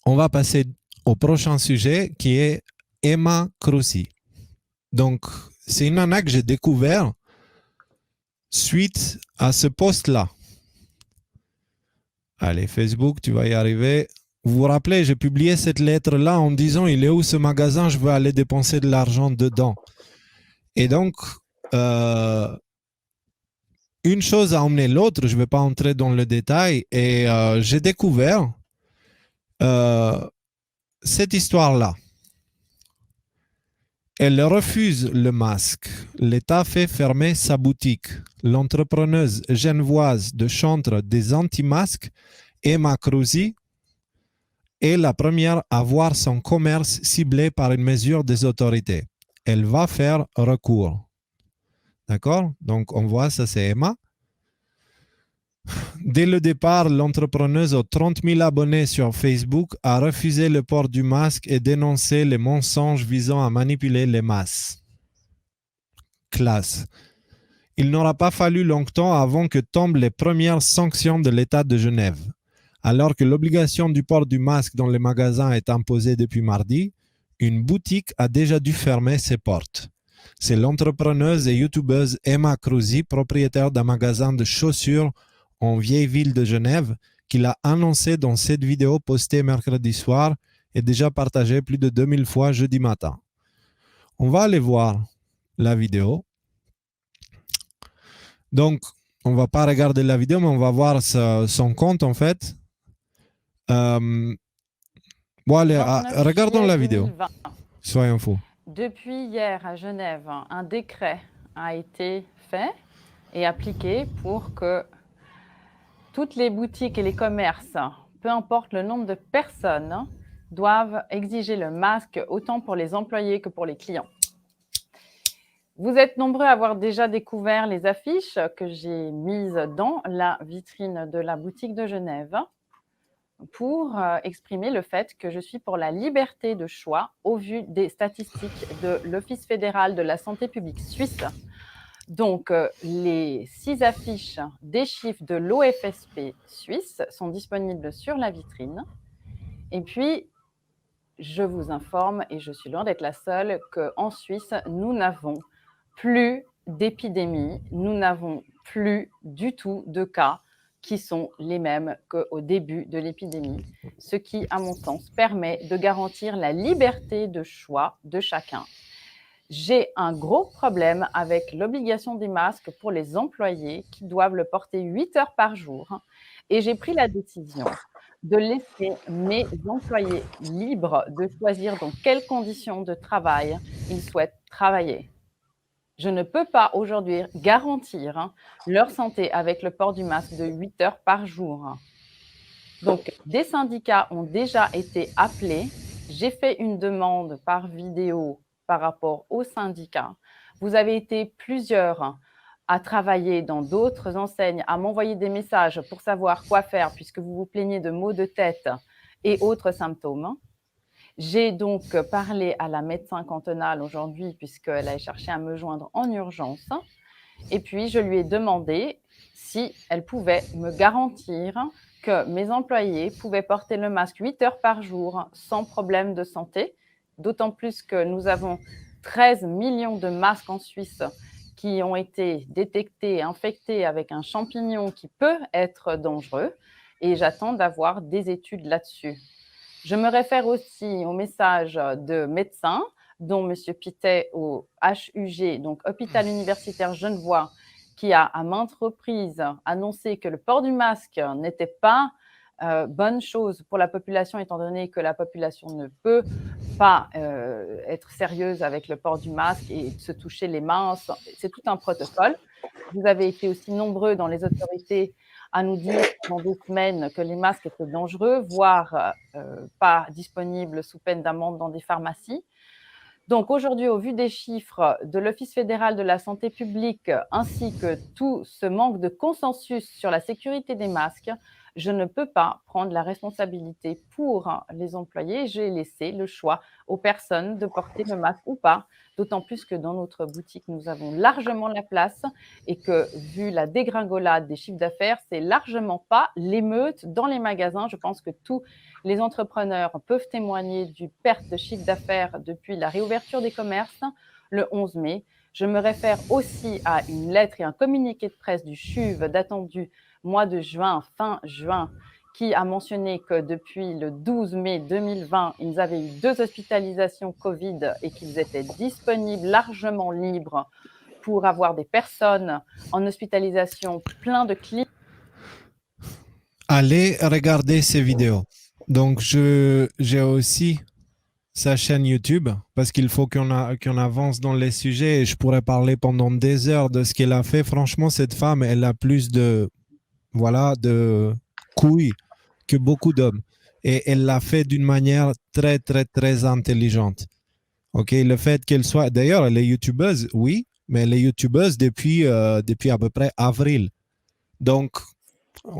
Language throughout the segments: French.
on va passer au prochain sujet qui est Emma Cruzy. Donc, c'est une nana que j'ai découvert suite à ce post-là. Allez, Facebook, tu vas y arriver. Vous vous rappelez, j'ai publié cette lettre-là en disant il est où ce magasin, je veux aller dépenser de l'argent dedans. Et donc, une chose a emmené l'autre, je ne vais pas entrer dans le détail, et j'ai découvert cette histoire-là. Elle refuse le masque. L'État fait fermer sa boutique. L'entrepreneuse genevoise de chantre des anti-masques, Emma Cruzy, est la première à voir son commerce ciblé par une mesure des autorités. Elle va faire recours. D'accord? Donc, on voit, ça c'est Emma. Dès le départ, l'entrepreneuse aux 30 000 abonnés sur Facebook a refusé le port du masque et dénoncé les mensonges visant à manipuler les masses. Classe. Il n'aura pas fallu longtemps avant que tombent les premières sanctions de l'État de Genève. Alors que l'obligation du port du masque dans les magasins est imposée depuis mardi, une boutique a déjà dû fermer ses portes. C'est l'entrepreneuse et youtubeuse Emma Cruzy, propriétaire d'un magasin de chaussures en vieille ville de Genève, qui l'a annoncé dans cette vidéo postée mercredi soir et déjà partagée plus de 2000 fois jeudi matin. On va aller voir la vidéo. Donc, on ne va pas regarder la vidéo, mais on va voir son compte en fait. Bon, allez, regardons la vidéo. 2020. Soyons fous. Depuis hier à Genève, un décret a été fait et appliqué pour que toutes les boutiques et les commerces, peu importe le nombre de personnes, doivent exiger le masque autant pour les employés que pour les clients. Vous êtes nombreux à avoir déjà découvert les affiches que j'ai mises dans la vitrine de la boutique de Genève pour exprimer le fait que je suis pour la liberté de choix au vu des statistiques de l'Office fédéral de la santé publique suisse. Donc, les 6 affiches des chiffres de l'OFSP suisse sont disponibles sur la vitrine. Et puis, je vous informe, et je suis loin d'être la seule, qu'en Suisse, nous n'avons plus d'épidémie, nous n'avons plus du tout de cas qui sont les mêmes qu'au début de l'épidémie, ce qui, à mon sens, permet de garantir la liberté de choix de chacun. J'ai un gros problème avec l'obligation des masques pour les employés qui doivent le porter 8 heures par jour. Et j'ai pris la décision de laisser mes employés libres de choisir dans quelles conditions de travail ils souhaitent travailler. Je ne peux pas aujourd'hui garantir leur santé avec le port du masque de 8 heures par jour. Donc, des syndicats ont déjà été appelés. J'ai fait une demande par vidéo par rapport aux syndicats. Vous avez été plusieurs à travailler dans d'autres enseignes, à m'envoyer des messages pour savoir quoi faire puisque vous vous plaignez de maux de tête et autres symptômes. J'ai donc parlé à la médecin cantonale aujourd'hui puisqu'elle a cherché à me joindre en urgence. Et puis, je lui ai demandé si elle pouvait me garantir que mes employés pouvaient porter le masque 8 heures par jour sans problème de santé, d'autant plus que nous avons 13 millions de masques en Suisse qui ont été détectés, infectés avec un champignon qui peut être dangereux, et j'attends d'avoir des études là-dessus. Je me réfère aussi au message de médecins, dont M. Pitet au HUG, donc Hôpital Universitaire Genevois, qui a à maintes reprises annoncé que le port du masque n'était pas bonne chose pour la population, étant donné que la population ne peut pas être sérieuse avec le port du masque et se toucher les mains. C'est tout un protocole. Vous avez été aussi nombreux dans les autorités à nous dire pendant 2 semaines que les masques étaient dangereux, voire pas disponibles sous peine d'amende dans des pharmacies. Donc aujourd'hui, au vu des chiffres de l'Office fédéral de la santé publique, ainsi que tout ce manque de consensus sur la sécurité des masques, je ne peux pas prendre la responsabilité pour les employés. J'ai laissé le choix aux personnes de porter le masque ou pas, d'autant plus que dans notre boutique, nous avons largement la place et que vu la dégringolade des chiffres d'affaires, c'est largement pas l'émeute dans les magasins. Je pense que tous les entrepreneurs peuvent témoigner du perte de chiffre d'affaires depuis la réouverture des commerces le 11 mai. Je me réfère aussi à une lettre et un communiqué de presse du CHUV datant du mois de juin, fin juin, qui a mentionné que depuis le 12 mai 2020, ils avaient eu 2 hospitalisations Covid et qu'ils étaient disponibles, largement libres, pour avoir des personnes en hospitalisation, plein de cliniques. Allez regarder ces vidéos. Donc, j'ai aussi sa chaîne YouTube parce qu'il faut qu'on avance dans les sujets et je pourrais parler pendant des heures de ce qu'elle a fait. Franchement, cette femme, elle a plus de couilles que beaucoup d'hommes et elle l'a fait d'une manière très, très, très intelligente. Ok, le fait qu'elle soit, d'ailleurs, elle est youtubeuse, oui, mais elle est youtubeuse depuis à peu près avril. Donc,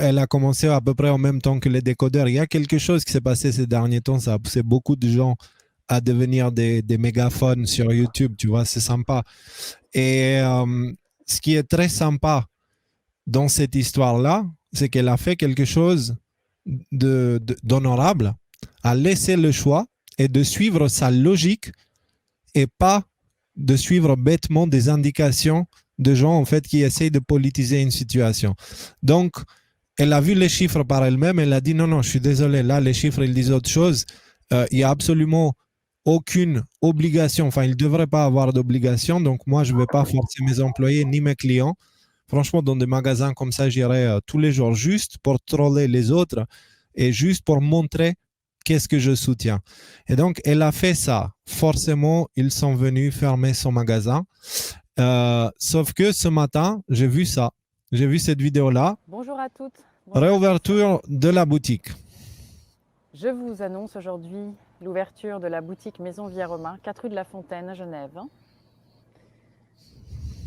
elle a commencé à peu près en même temps que les décodeurs. Il y a quelque chose qui s'est passé ces derniers temps, ça a poussé beaucoup de gens à devenir des mégaphones sur YouTube, tu vois, c'est sympa. Et ce qui est très sympa dans cette histoire-là, c'est qu'elle a fait quelque chose d'honorable, a laissé le choix et de suivre sa logique et pas de suivre bêtement des indications de gens en fait qui essayent de politiser une situation. Donc, elle a vu les chiffres par elle-même, elle a dit non, je suis désolé, là les chiffres ils disent autre chose. Il n'y a absolument aucune obligation, enfin il ne devrait pas avoir d'obligation, donc moi je ne vais pas forcer mes employés ni mes clients. Franchement, dans des magasins comme ça, j'irai tous les jours juste pour troller les autres et juste pour montrer qu'est-ce que je soutiens. Et donc, elle a fait ça. Forcément, ils sont venus fermer son magasin. Sauf que ce matin, j'ai vu ça. J'ai vu cette vidéo-là. Bonjour à toutes. Bonjour Réouverture de la boutique. Je vous annonce aujourd'hui l'ouverture de la boutique Maison Via Romain, 4 rue de la Fontaine à Genève.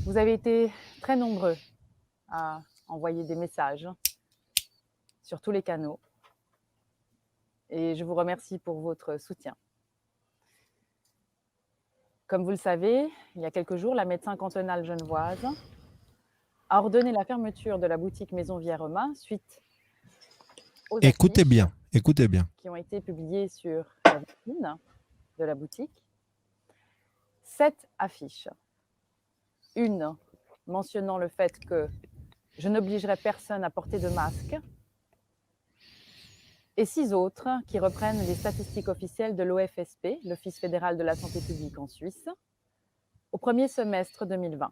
Vous avez été très nombreux à envoyer des messages sur tous les canaux et je vous remercie pour votre soutien. Comme vous le savez, il y a quelques jours, la médecin cantonale genevoise a ordonné la fermeture de la boutique Maison Via Romain suite aux écoutez bien qui ont été publiées sur la vitrine de la boutique. 7 affiches. Une mentionnant le fait que je n'obligerai personne à porter de masque et 6 autres qui reprennent les statistiques officielles de l'OFSP, l'Office fédéral de la santé publique en Suisse, au premier semestre 2020.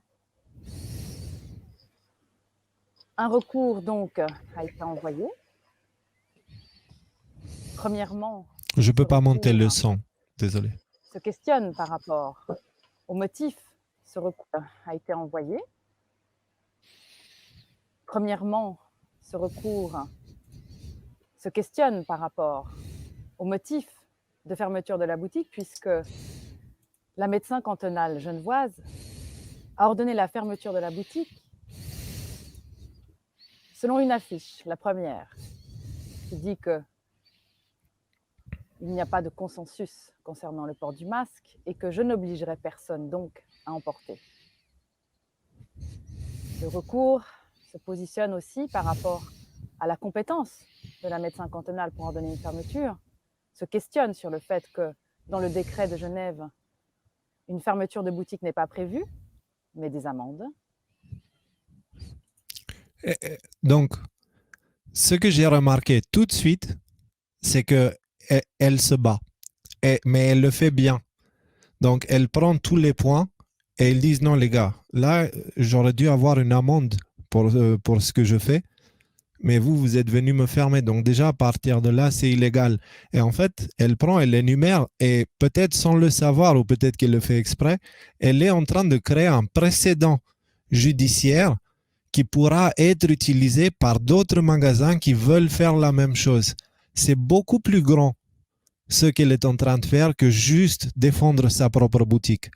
Un recours donc a été envoyé. Premièrement, je ne peux pas monter le son, désolé. Se questionne par rapport au motif. Ce recours a été envoyé. Premièrement, ce recours se questionne par rapport au motif de fermeture de la boutique, puisque la médecin cantonale genevoise a ordonné la fermeture de la boutique selon une affiche, la première, qui dit qu'il n'y a pas de consensus concernant le port du masque et que je n'obligerai personne donc à en porter. Le recours se positionne aussi par rapport à la compétence de la médecin cantonale pour ordonner une fermeture, se questionne sur le fait que dans le décret de Genève, une fermeture de boutique n'est pas prévue, mais des amendes. Donc, ce que j'ai remarqué tout de suite, c'est qu'elle se bat, mais elle le fait bien. Donc, elle prend tous les points et ils disent non, les gars, là, j'aurais dû avoir une amende pour ce que je fais, mais vous êtes venu me fermer. Donc, déjà, à partir de là, c'est illégal. Et en fait, elle prend, elle énumère et peut-être sans le savoir ou peut-être qu'elle le fait exprès, elle est en train de créer un précédent judiciaire qui pourra être utilisé par d'autres magasins qui veulent faire la même chose. C'est beaucoup plus grand ce qu'elle est en train de faire que juste défendre sa propre boutique.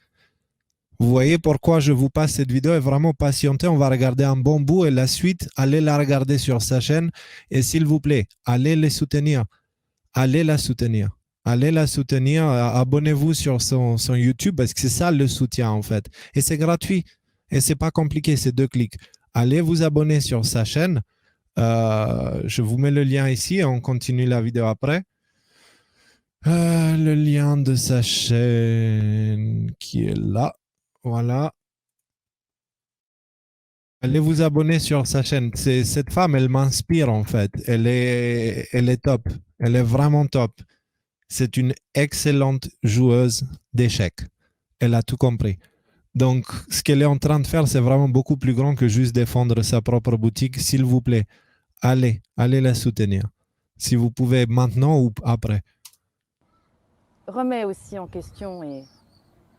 Vous voyez pourquoi je vous passe cette vidéo et vraiment patientez. On va regarder un bon bout et la suite, allez la regarder sur sa chaîne. Et s'il vous plaît, allez les soutenir. Allez la soutenir. Allez la soutenir. Abonnez-vous sur son YouTube parce que c'est ça le soutien en fait. Et c'est gratuit. Et c'est pas compliqué, c'est 2 clics. Allez vous abonner sur sa chaîne. Je vous mets le lien ici et on continue la vidéo après. Le lien de sa chaîne qui est là. Voilà. Allez vous abonner sur sa chaîne. Cette femme, elle m'inspire en fait. Elle est top. Elle est vraiment top. C'est une excellente joueuse d'échecs. Elle a tout compris. Donc, ce qu'elle est en train de faire, c'est vraiment beaucoup plus grand que juste défendre sa propre boutique. S'il vous plaît, allez la soutenir. Si vous pouvez maintenant ou après. Remet aussi en question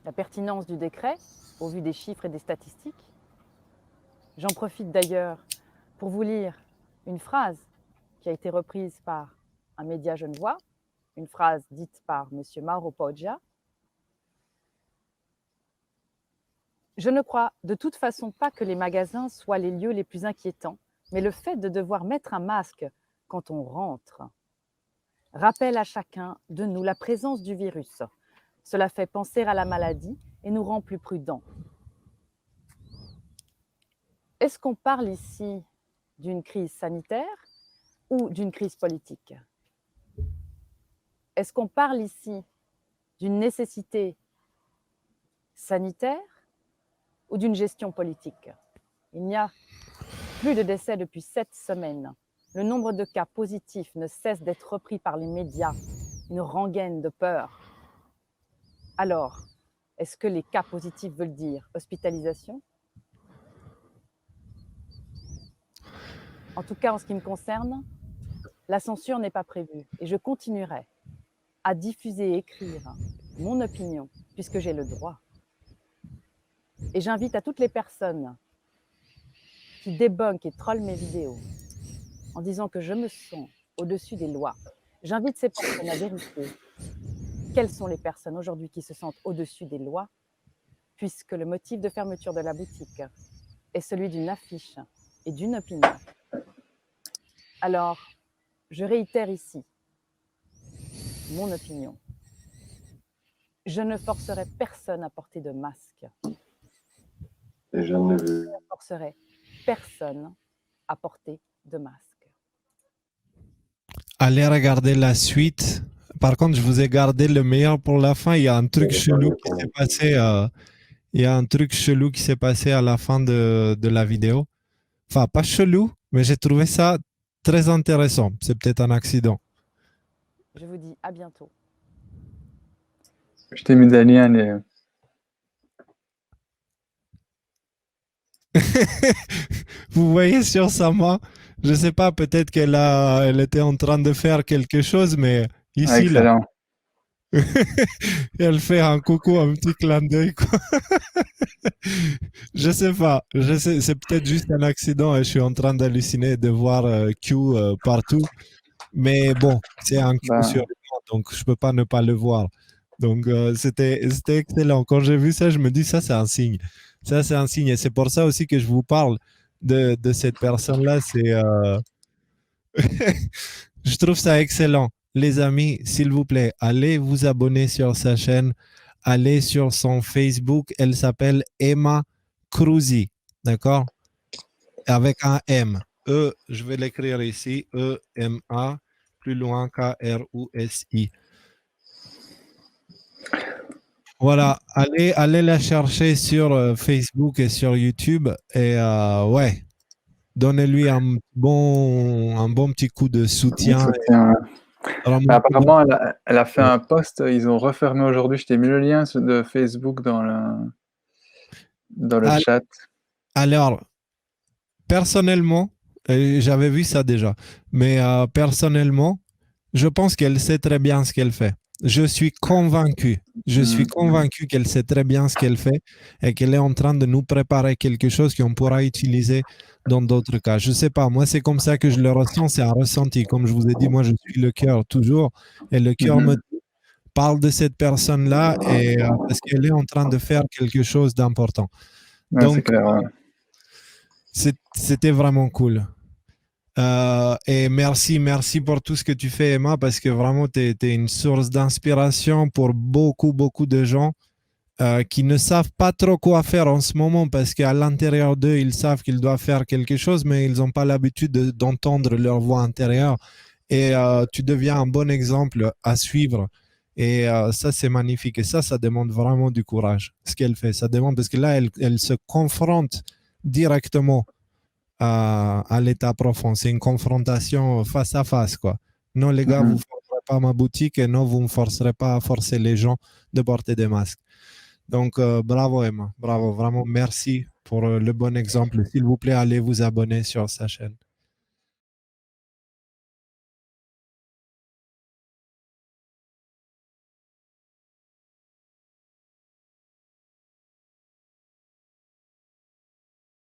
la pertinence du décret au vu des chiffres et des statistiques. J'en profite d'ailleurs pour vous lire une phrase qui a été reprise par un média genevois, une phrase dite par M. Mauro Poggia. Je ne crois de toute façon pas que les magasins soient les lieux les plus inquiétants, mais le fait de devoir mettre un masque quand on rentre rappelle à chacun de nous la présence du virus. Cela fait penser à la maladie et nous rend plus prudents. Est-ce qu'on parle ici d'une crise sanitaire ou d'une crise politique? Est-ce qu'on parle ici d'une nécessité sanitaire ou d'une gestion politique? Il n'y a plus de décès depuis 7 semaines. Le nombre de cas positifs ne cesse d'être repris par les médias, une rengaine de peur. Alors, est-ce que les cas positifs veulent dire hospitalisation? En tout cas, en ce qui me concerne, la censure n'est pas prévue et je continuerai à diffuser et écrire mon opinion puisque j'ai le droit. Et j'invite à toutes les personnes qui débunkent et trollent mes vidéos en disant que je me sens au-dessus des lois. J'invite ces personnes à vérifier quelles sont les personnes aujourd'hui qui se sentent au-dessus des lois, puisque le motif de fermeture de la boutique est celui d'une affiche et d'une opinion. Alors, je réitère ici mon opinion. Je ne forcerai personne à porter de masque. Et je ne forcerai personne à porter de masque. Allez regarder la suite. Par contre, je vous ai gardé le meilleur pour la fin. Il y a un truc chelou qui s'est passé. Il y a un truc chelou qui s'est passé à la fin de la vidéo. Enfin, pas chelou, mais j'ai trouvé ça très intéressant. C'est peut-être un accident. Je vous dis à bientôt. Je t'ai mis des liens. Vous voyez sur sa main, je sais pas, peut-être elle était en train de faire quelque chose, mais ici, Excellent. Là, elle fait un coucou, un petit clin d'œil, quoi. Je sais pas, c'est peut-être juste un accident et je suis en train d'halluciner de voir Q partout. Mais bon, c'est un Q sur l'écran, donc je peux pas ne pas le voir. Donc c'était excellent. Quand j'ai vu ça, je me dis ça c'est un signe. Ça c'est un signe et c'est pour ça aussi que je vous parle de cette personne-là. C'est je trouve ça excellent. Les amis, s'il vous plaît, allez vous abonner sur sa chaîne, allez sur son Facebook. Elle s'appelle Emma Cruzi, d'accord? Avec un M. Je vais l'écrire ici. E-M-A, plus loin K-R-U-S-I. Voilà, allez la chercher sur Facebook et sur YouTube et ouais, donnez-lui un bon petit coup de soutien. Apparemment, elle a fait un post, ils ont refermé aujourd'hui. Je t'ai mis le lien de Facebook dans le chat. Alors, personnellement, j'avais vu ça déjà, mais personnellement, je pense qu'elle sait très bien ce qu'elle fait. Je suis convaincu qu'elle sait très bien ce qu'elle fait et qu'elle est en train de nous préparer quelque chose qu'on pourra utiliser dans d'autres cas. Je ne sais pas, moi c'est comme ça que je le ressens, c'est un ressenti. Comme je vous ai dit, moi je suis le cœur toujours et le cœur me dit parle de cette personne-là et parce qu'elle est en train de faire quelque chose d'important. Ouais, c'est Donc, clair. Ouais. c'était vraiment cool. Et merci pour tout ce que tu fais, Emma, parce que vraiment, tu es une source d'inspiration pour beaucoup de gens qui ne savent pas trop quoi faire en ce moment, parce qu'à l'intérieur d'eux, ils savent qu'ils doivent faire quelque chose, mais ils n'ont pas l'habitude d'entendre leur voix intérieure. Et tu deviens un bon exemple à suivre. Et ça, c'est magnifique. Et ça demande vraiment du courage, ce qu'elle fait. Ça demande, parce que là, elle se confronte directement à l'état profond. C'est une confrontation face à face, quoi. Non, les gars, vous ne forcerez pas ma boutique et non, vous ne forcerez pas à forcer les gens de porter des masques. Donc, bravo, Emma. Bravo. Vraiment, merci pour le bon exemple. S'il vous plaît, allez vous abonner sur sa chaîne.